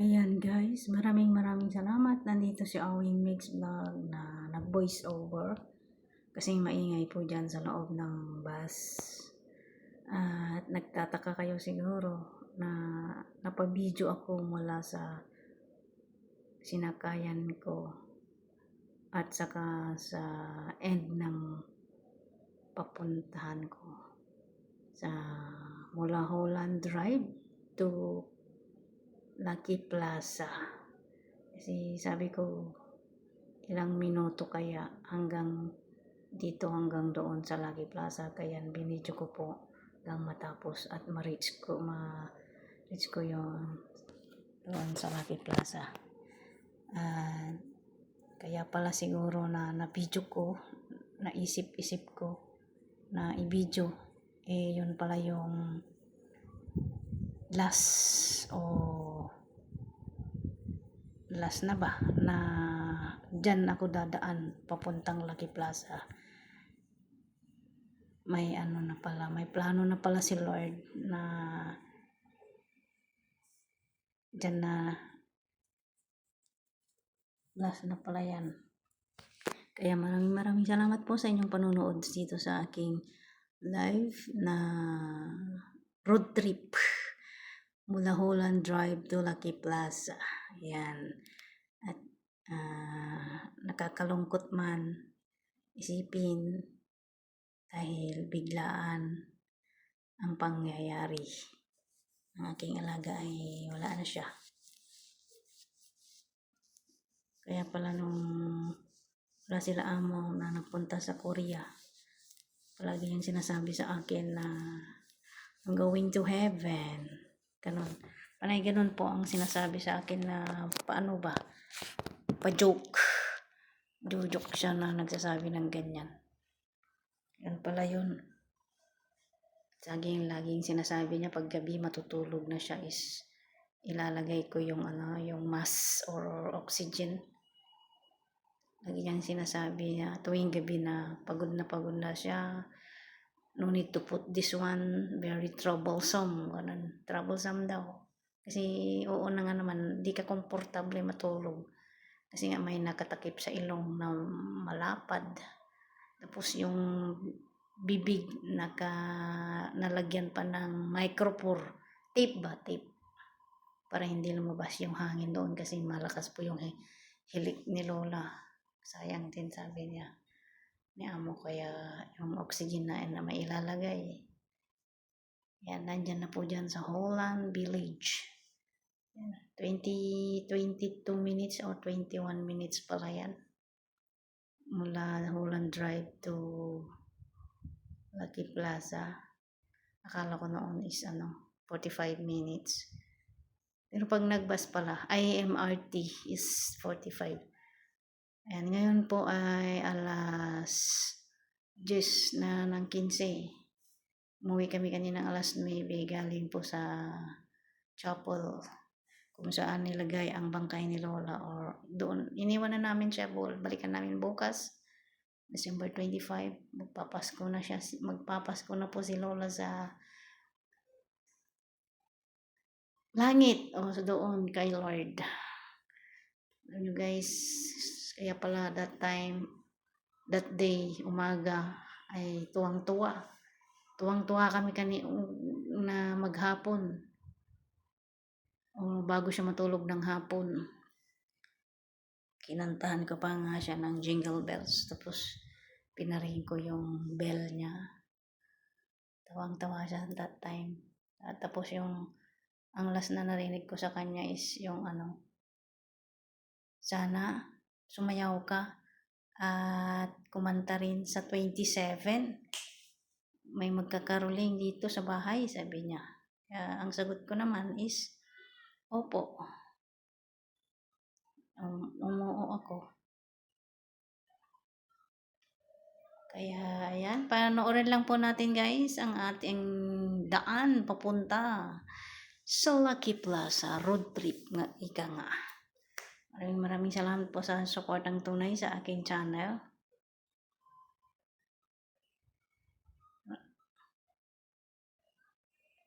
Ayan guys, maraming salamat. Nandito si Awing Mix Vlog na nag-voice over. Kasi maingay po dyan sa loob ng bus. At nagtataka kayo siguro na napabidyo ako mula sa sinakayan ko. At saka sa end ng papuntahan ko. Sa mula Holland Drive to Lucky Plaza. Kasi sabi ko, ilang minuto kaya hanggang dito hanggang doon sa Lucky Plaza. Kaya binidyo ko po hanggang matapos at ma-reach ko yung doon sa Lucky Plaza. Kaya pala siguro na na-video ko, naisip-isip ko na i-video. Yun pala yung last na ba na dyan ako dadaan papuntang Lucky Plaza. May may plano na pala si Lord na dyan na last na pala yan. Kaya maraming salamat po sa inyong panonood dito sa aking live na road trip mula Holland Drive to Lucky Plaza. Yan. At nakakalungkot man isipin dahil biglaan ang pangyayari. Ang aking alaga ay wala na siya. Kaya pala nung wala sila amo na nagpunta sa Korea, palagi yung sinasabi sa akin na I'm going to heaven. Ganon. Panay ganon po ang sinasabi sa akin na paano ba? Pa-joke. Joke siya na nagsasabi ng ganyan. Yan pala yun. Laging sinasabi niya pag gabi matutulog na siya is ilalagay ko yung yung mask or oxygen. Lagi niyang sinasabi niya tuwing gabi na pagod na siya. No need to put this one, very troublesome. Ganun. Troublesome daw. Kasi oo na nga naman, di ka komportable matulog. Kasi nga may nakatakip sa ilong na malapad. Tapos yung bibig nalagyan pa ng micropore. Tape ba? Tape. Para hindi lumabas yung hangin doon kasi malakas po yung hilik ni Lola. Sayang din sabi niya ni amo, kaya yung oxygen na may ilalagay. Yan, nandyan na po dyan sa Holland Village. 22 minutes or 21 minutes pala yan. Mula Holland Drive to Lucky Plaza. Akala ko noon is 45 minutes. Pero pag nagbus pala, IMRT is 45. Ayan, ngayon po ay alas 10 na ng 15. Umuwi kami kanina alas 9 galing po sa chapel kung saan nilagay ang bangkay ni Lola, or doon iniwan na namin siya, balikan namin bukas December 25. Magpapasko na po si Lola sa langit o doon kay Lord. Ano guys, kaya pala that day, umaga ay tuwang-tuwa kami na maghapon o bago siya matulog ng hapon. Kinantahan ko pa nga siya ng Jingle Bells, tapos pinaring ko yung bell niya. Tawang-tawa siya that time. At tapos ang last na narinig ko sa kanya is yung sana sumayaw ka at kumanta rin sa 27. May magkakaroling dito sa bahay, sabi niya. Ang sagot ko naman is opo. Umuo ako. Kaya ayan, panoorin lang po natin guys ang ating daan papunta sa Lucky Plaza road trip nga ika nga. Maraming salamat po sa suportang tunay sa aking channel.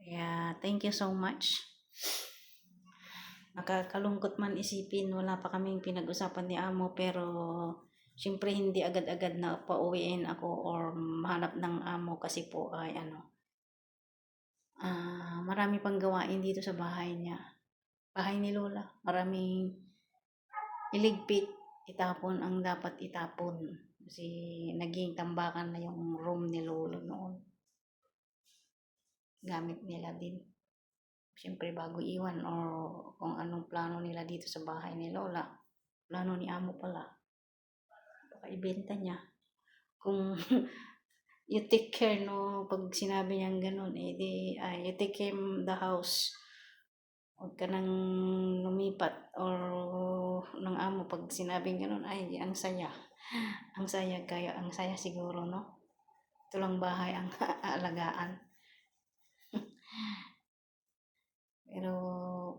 Yeah, thank you so much. Nakakalungkot man isipin, wala pa kaming pinag-usapan ni amo, pero syempre hindi agad-agad na pauwiin ako or mahanap ng amo kasi po ay marami pang gawain dito sa bahay niya. Bahay ni Lola. Maraming iligpit, itapon ang dapat itapon. Kasi naging tambakan na yung room ni Lolo noon. Gamit nila din. Siyempre bago iwan or kung anong plano nila dito sa bahay ni Lola. Plano ni amo pala. Baka ibenta niya. Kung you take care, no, pag sinabi niyang ganun, you take care the house. Huwag ka nang lumipat or ng amo pag sinabing ganun, ay ang saya. Ang saya kaya, ang saya siguro, no? Ito lang bahay ang aalagaan. Pero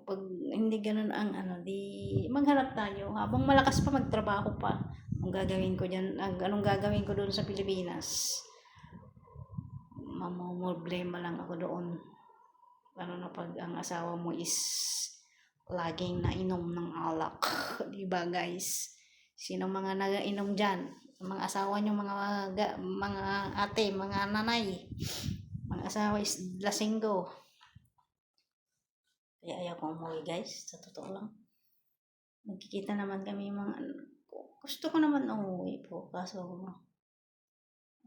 pag hindi ganun ang di maghanap tayo. Habang malakas pa, magtrabaho pa. Anong gagawin ko dyan, anong gagawin ko doon sa Pilipinas? Problema lang ako doon. Ano na pag ang asawa mo is laging nainom ng alak. Diba guys? Sino mga nagainom dyan? Mga asawa nyo, mga ate, mga nanay. Mga asawa is lasinggo. Kaya ayaw ko umuwi guys. Sa totoo lang. Magkikita naman kami mga... Gusto ko naman umuwi po. Kaso,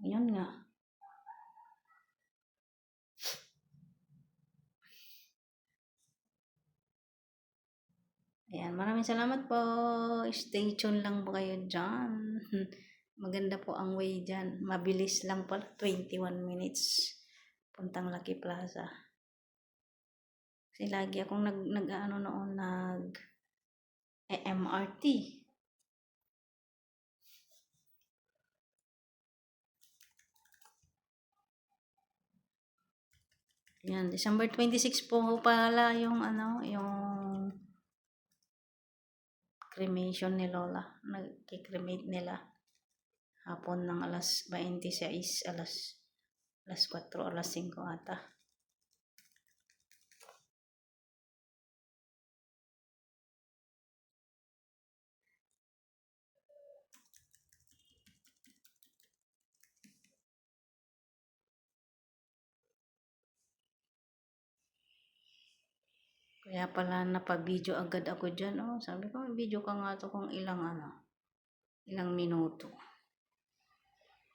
yun nga. Ayan, maraming salamat po. Stay tuned lang po kayo dyan. Maganda po ang way dyan. Mabilis lang pala. 21 minutes. Puntang Lucky Plaza. Kasi lagi akong MRT. Ayan, December 26 po pala yung yung cremation ni Lola. Nag-cremate nila. Hapon ng alas 26, alas 4, alas 5 ata. Kaya pala napabidyo agad ako dyan. Sabi ko, video ka nga to kung ilang minuto.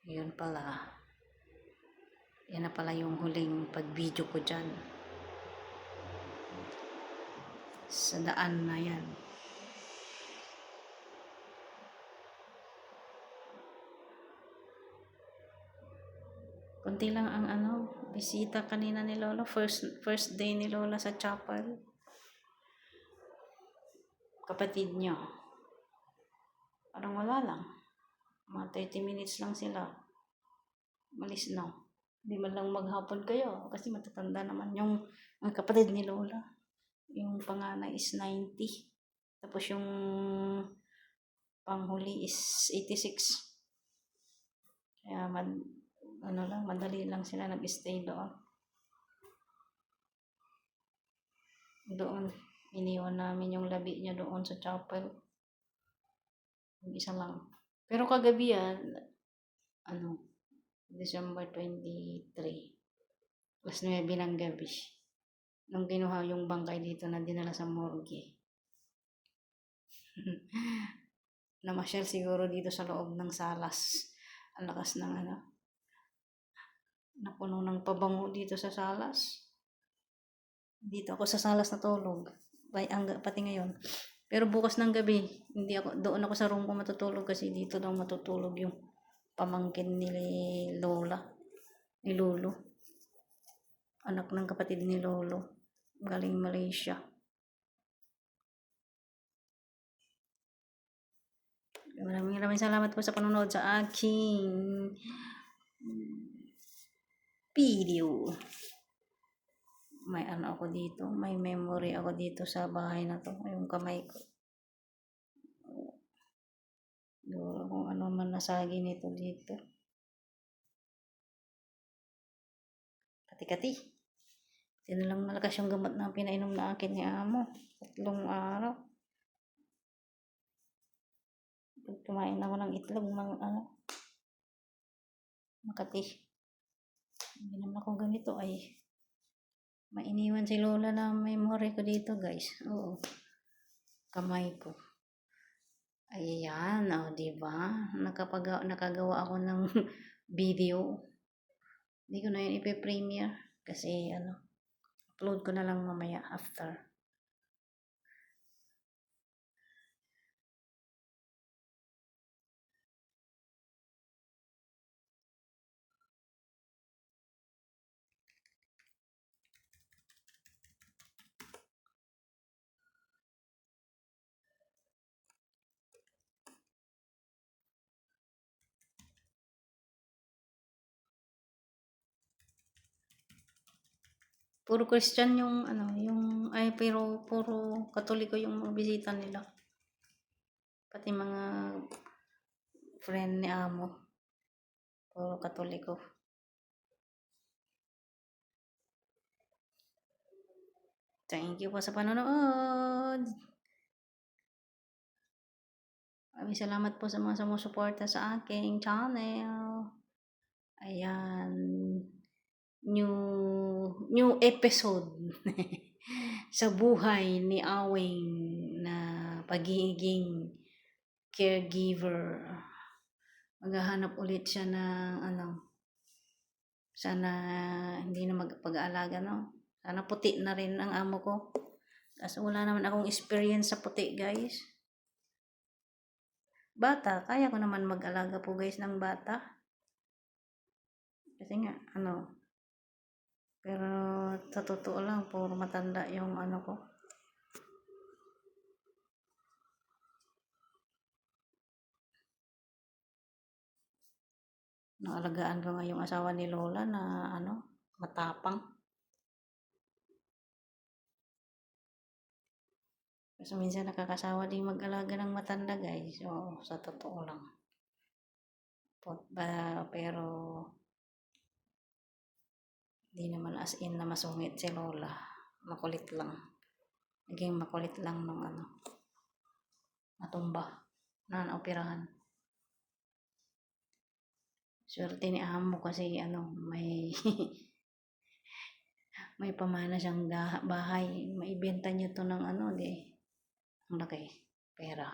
Yun pala. Yan na pala yung huling pag-video ko dyan. Sa daan na yan. Kunti lang ang bisita kanina ni Lola. First day ni Lola sa chapel. Kapatid niya. Parang wala lang. Mga 30 minutes lang sila. Malis na. Hindi man lang maghapon kayo. Kasi matatanda naman yung kapatid ni Lola. Yung panganay is 90. Tapos yung panghuli is 86. Kaya madali lang sila nag-stay doon. Doon, iniwan namin yung labi niya doon sa chapel. Yung isa lang. Pero kagabi December 23, alas 9 ng gabi. Nung kinuha yung bangkay dito na dinala sa morgue. Namasyal siguro dito sa loob ng salas. Ang lakas ng napuno ng pabango dito sa salas. Dito ako sa salas natulog. Pati ngayon. Pero bukas ng gabi, doon ako sa room ko matutulog kasi dito daw matutulog yung pamangkin ni Lola, ni Lolo. Anak ng kapatid ni Lolo. Galing Malaysia. Maraming salamat po sa panonood sa aking video. May ako dito, may memory ako dito sa bahay na to, yung kamay ko. Kung ano man nasagi nito dito. Kati-kati. Hindi na lang malakas yung gamot na pinainom na akin ni amo. 3 araw. Pag kumain ako ng itlog, Makati. Hindi naman ako ganito ay mainiwan si Lola na memory ko dito, guys. Oo. Kamay ko. Ayan, diba? Nakagawa ako ng video. Hindi ko na yun ipe-premiere kasi upload ko na lang mamaya after. Puro Christian yung pero puro Katoliko yung mga bisita nila. Pati mga friend ni amo. Puro Katoliko. Thank you po sa panonood. Maraming salamat po sa mga sumusuporta sa aking channel. Ayan. New episode sa buhay ni Awing na pagiging caregiver. Maghahanap ulit siya ng sana hindi na magpag-aalaga, no? Sana puti na rin ang amo ko. Kasi wala naman akong experience sa puti, guys. Bata, kaya ko naman mag-alaga po, guys, ng bata. Kasi nga, pero sa totoo lang, puro matanda yung ko. Naalagaan ko nga yung asawa ni Lola na matapang. Kasi minsan nakakasawa din mag-alaga ng matanda, guys. So, sa totoo lang. Pero di naman as in na masungit si Lola. Makulit lang. Naging makulit lang nung matumba na naoperahan. Swerte ni amo kasi may may pamana siyang bahay. Maibenta niya to ng ang laki pera.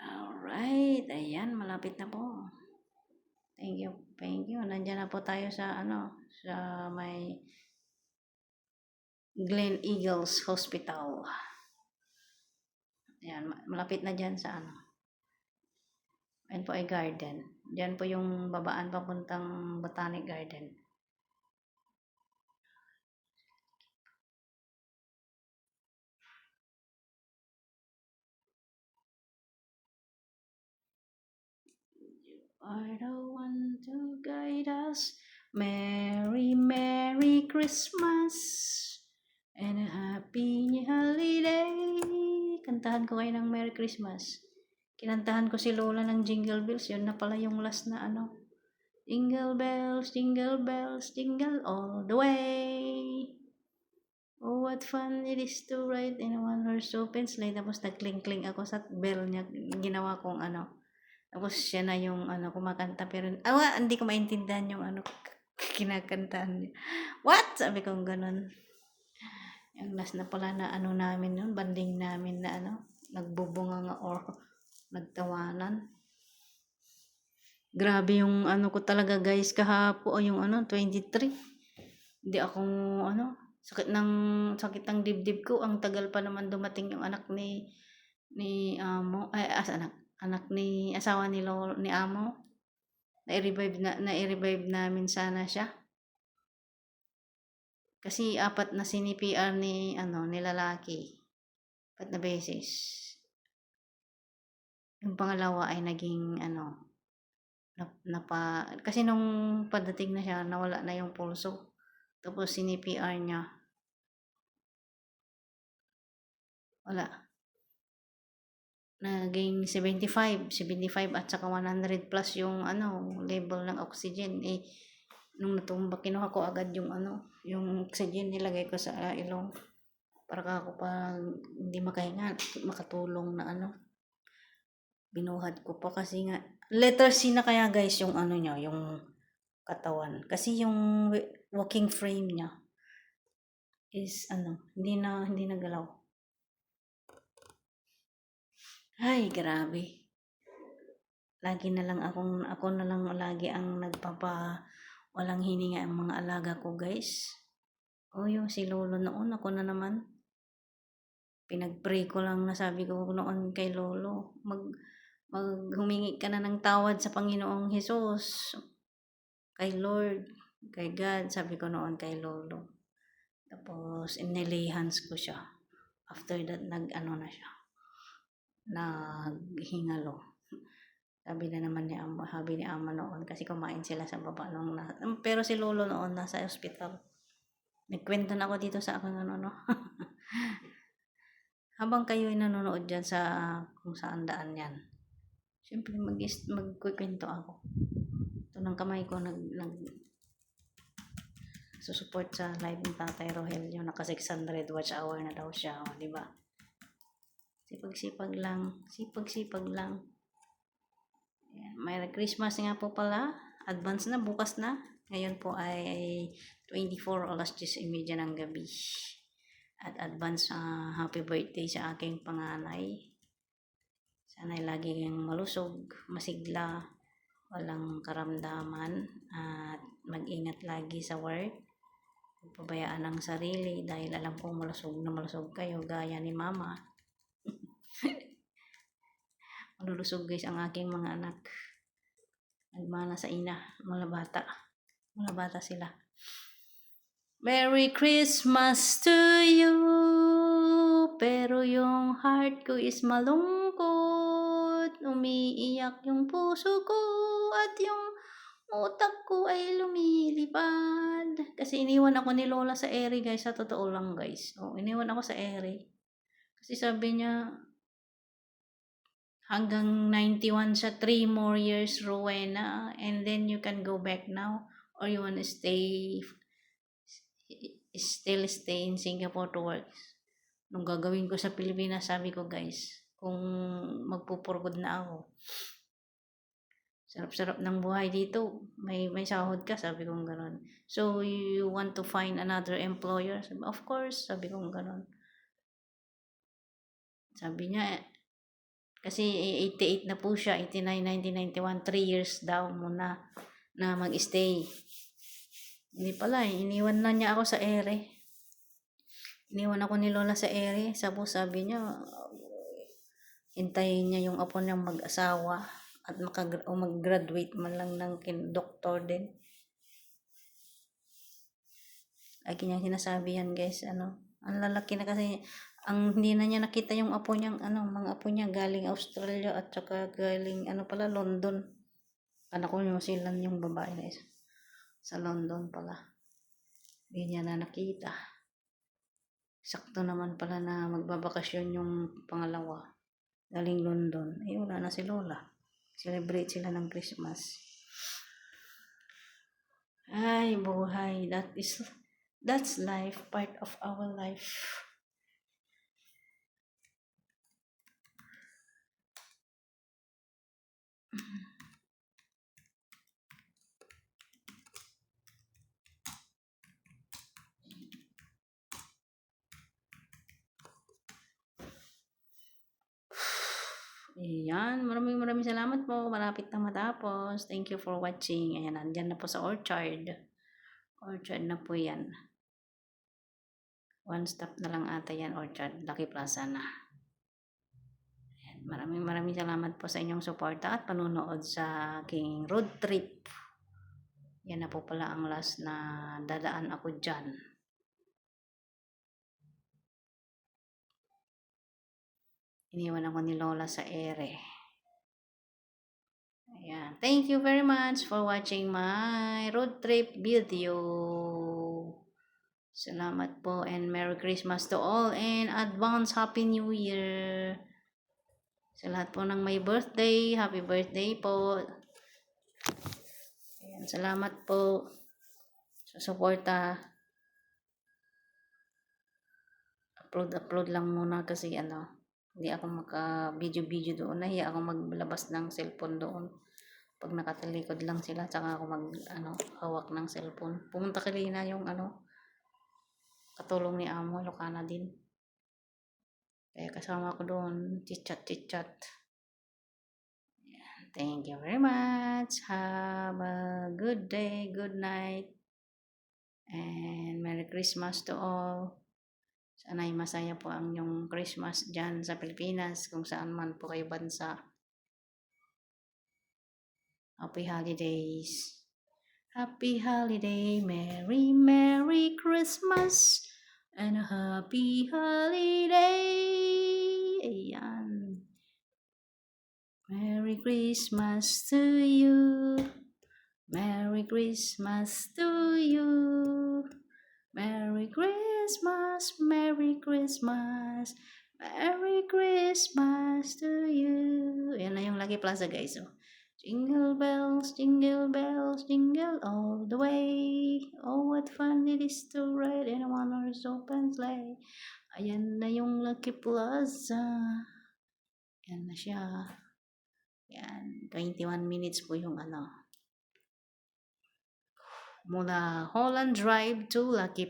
Alright, ayan, malapit na po. Thank you. Nandiyan na po tayo sa sa may Glen Eagles Hospital. Ayan, malapit na dyan sa Ayan po ay garden. Diyan po yung babaan papuntang Botanic Garden. Are the one to guide us. Merry, Merry Christmas and a Happy Holiday. Kantahan ko kayo ng Merry Christmas. Kinantahan ko si Lola ng Jingle Bells. Yun na pala yung last na Jingle bells, jingle all the way. Oh, what fun it is to ride in a one-horse open sleigh. Tapos nag-kling-kling ako sa bell niya. Ginawa kong Tapos siya na yung kumakanta. Pero, hindi ko maintindihan yung kinakantahan niya. What? Sabi kong ganun. Yung last na pala na namin yun. Banding namin na nagbubunga nga or nagtawanan. Grabe yung ko talaga, guys, kahapon o yung 23. Hindi ako sakit ng dibdib ko. Ang tagal pa naman dumating yung anak ni amo anak ni asawa ni amo. Na-revive namin sana siya. Kasi 4 na CPR ni lalaki. 4 na beses. Yung pangalawa ay naging kasi nung padating na siya, nawala na yung pulso. Tapos CPR niya. Wala. Naging 75 at saka 100 plus yung level ng oxygen. Nung natumba, kinuha ko agad yung yung oxygen, nilagay ko sa ilong. Para ako pa hindi makahinga, makatulong na binuhat ko pa kasi nga, letter C na kaya guys yung niya, yung katawan. Kasi yung walking frame niya is hindi na galaw. Ay, grabe. Lagi na lang ako na lang lagi ang walang hininga ang mga alaga ko guys. O yung si Lolo noon, ako na naman. Pinag-pray ko lang na sabi ko noon kay Lolo, humingi ka na ng tawad sa Panginoong Hesus, kay Lord, kay God, sabi ko noon kay Lolo. Tapos, inilihans ko siya. After that, na siya. Naghingalo. Sabi na naman ni Ama noon, kasi kumain sila sa baba nung pero si Lolo noon nasa ospital. Nagkwento na ako dito sa aking Habang kayo ay nanonood dyan sa kung saan daan yan. Siyempre, magkukwento ako. Ito ng kamay ko susupport sa live ng Tatay Rogelio. Naka 600 watch hour na daw siya. O, diba? Sipag-sipag lang. Sipag-sipag lang. Ayan. Merry Christmas nga po pala. Advance na, bukas na. Ngayon po ay 24 alas 10:30 ng gabi. At advance happy birthday sa aking panganay. Sana'y lagi kang malusog, masigla, walang karamdaman, at mag-ingat lagi sa work. Pabayaan ang sarili dahil alam kong malusog na malusog kayo gaya ni Mama. Malulusog guys ang aking mga anak. Nagmana sa ina, mga bata. Mga bata sila. Merry Christmas to you, pero yung heart ko is malungkot. Umiiyak yung puso ko at yung utak ko ay lumilipad. Kasi iniwan ako ni Lola sa ere guys, sa totoo lang guys. Iniwan ako sa ere. Kasi sabi niya, hanggang 91 siya, 3 more years Rowena, and then you can go back now, or you wanna still stay in Singapore to work. Nung gagawin ko sa Pilipinas, sabi ko guys, kung magpupurgod na ako, sarap-sarap ng buhay dito, may sahod ka, sabi kong ganon. So you want to find another employer? Sabi, of course, sabi kong ganon. Sabi niya, kasi 88 na po siya, 89, 1991, 3 years daw muna na mag-stay. Hindi pala, iniwan na niya ako sa ere. Iniwan ako ni Lola sa ere. Sabi niya, hintayin niya yung apo niyang mag-asawa at mag-graduate man lang ng doktor din. Lagi niyang sinasabi yan guys, ang lalaki na kasi, hindi na niya nakita yung apo niyang, mga apo niya galing Australia at saka galing, London. Anak ko New Zealand yung babae na isa. Sa London pala. Hindi niya na nakita. Sakto naman pala na magbabakasyon yung pangalawa. Galing London. Wala na si Lola. Celebrate sila ng Christmas. Ay, buhay. That's life. Part of our life. Ayan, maraming salamat po. Malapit na matapos. Thank you for watching. Ayan, nandyan na po sa orchard. Orchard na po yan. One stop na lang ata yan, orchard. Lucky Plaza na. Ayan, maraming salamat po sa inyong suporta at panunood sa aking road trip. Yan na po pala ang last na dadaan ako dyan. Iniwan ako ni Lola sa ere. Ayan. Thank you very much for watching my road trip video. Salamat po and Merry Christmas to all and advance Happy New Year. Sa lahat po ng may birthday, Happy birthday po. Ayan, salamat po. suporta, upload lang muna kasi hindi ako maka-video doon. Nahiya ako maglabas ng cellphone doon. Pag nakatalikod lang sila, tsaka ako hawak ng cellphone. Pumunta kanina yung katulong ni Amo, Lokana din. Kaya kasama ko doon, chit-chat. Thank you very much. Have a good day, good night, and Merry Christmas to all. Sana'y masaya po ang inyong Christmas dyan sa Pilipinas, kung saan man po kayo bansa. Happy holidays. Happy holiday, Merry, Merry Christmas, and a happy holiday. Ayan. Merry Christmas to you. Merry Christmas to you. Merry Christmas, Merry Christmas, Merry Christmas to you. Ayan na yung Lucky Plaza, guys. Oh. Jingle bells, jingle all the way. Oh, what fun it is to ride in a one-horse open sleigh. Ayan na yung Lucky Plaza. Ayan na siya. Ayan, 21 minutes po yung mula Holland Drive to Lucky